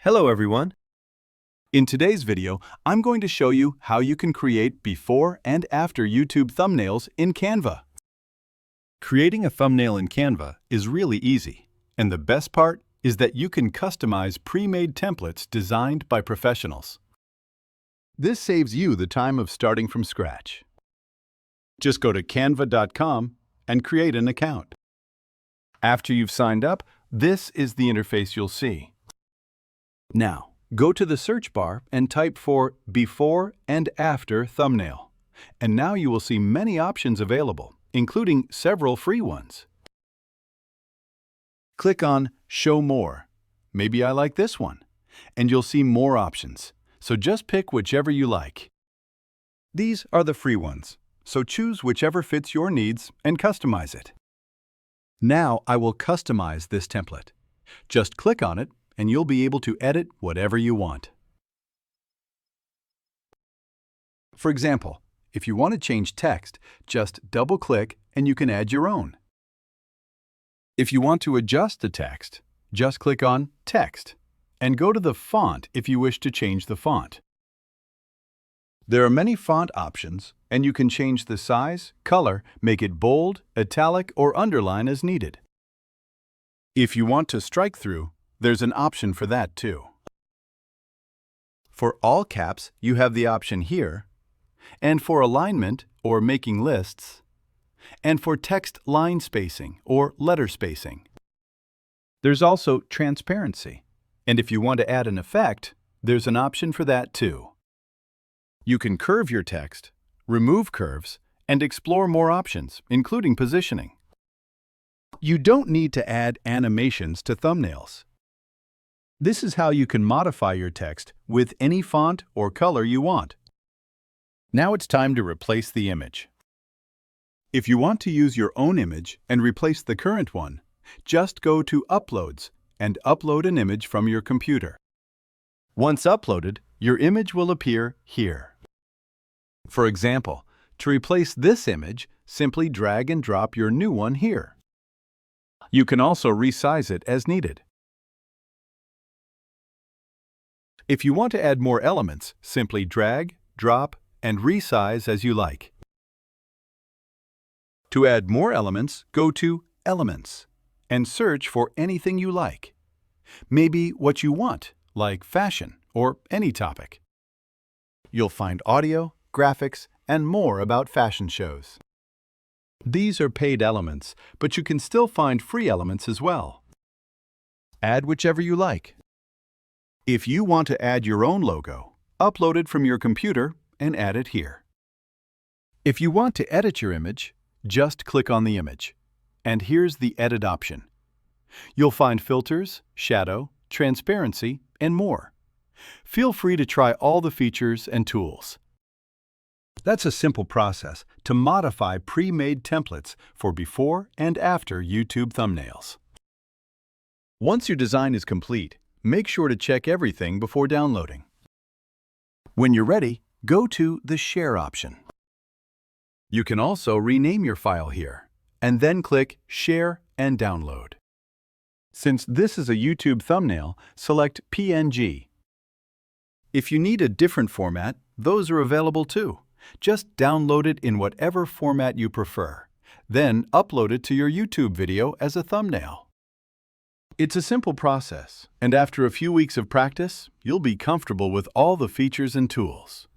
Hello everyone! In today's video, I'm going to show you how you can create before and after YouTube thumbnails in Canva. Creating a thumbnail in Canva is really easy, and the best part is that you can customize pre-made templates designed by professionals. This saves you the time of starting from scratch. Just go to canva.com and create an account. After you've signed up, this is the interface you'll see. Now, go to the search bar and type for Before and After Thumbnail. And now you will see many options available, including several free ones. Click on Show More. Maybe I like this one. And you'll see more options. So just pick whichever you like. These are the free ones, so choose whichever fits your needs and customize it. Now I will customize this template. Just click on it and you'll be able to edit whatever you want. For example, if you want to change text, just double-click and you can add your own. If you want to adjust the text, just click on Text and go to the font if you wish to change the font. There are many font options, and you can change the size, color, make it bold, italic, or underline as needed. If you want to strike through, there's an option for that too. For all caps, you have the option here, and for alignment or making lists, and for text line spacing or letter spacing. There's also transparency, and if you want to add an effect, there's an option for that too. You can curve your text, remove curves, and explore more options, including positioning. You don't need to add animations to thumbnails. This is how you can modify your text with any font or color you want. Now it's time to replace the image. If you want to use your own image and replace the current one, just go to Uploads and upload an image from your computer. Once uploaded, your image will appear here. For example, to replace this image, simply drag and drop your new one here. You can also resize it as needed. If you want to add more elements, simply drag, drop, and resize as you like. To add more elements, go to Elements and search for anything you like. Maybe what you want, like fashion or any topic. You'll find audio, graphics, and more about fashion shows. These are paid elements, but you can still find free elements as well. Add whichever you like. If you want to add your own logo, upload it from your computer and add it here. If you want to edit your image, just click on the image. And here's the Edit option. You'll find filters, shadow, transparency, and more. Feel free to try all the features and tools. That's a simple process to modify pre-made templates for before and after YouTube thumbnails. Once your design is complete, make sure to check everything before downloading. When you're ready, go to the Share option. You can also rename your file here, and then click Share and Download. Since this is a YouTube thumbnail, select PNG. If you need a different format, those are available too. Just download it in whatever format you prefer, then upload it to your YouTube video as a thumbnail. It's a simple process, and after a few weeks of practice, you'll be comfortable with all the features and tools.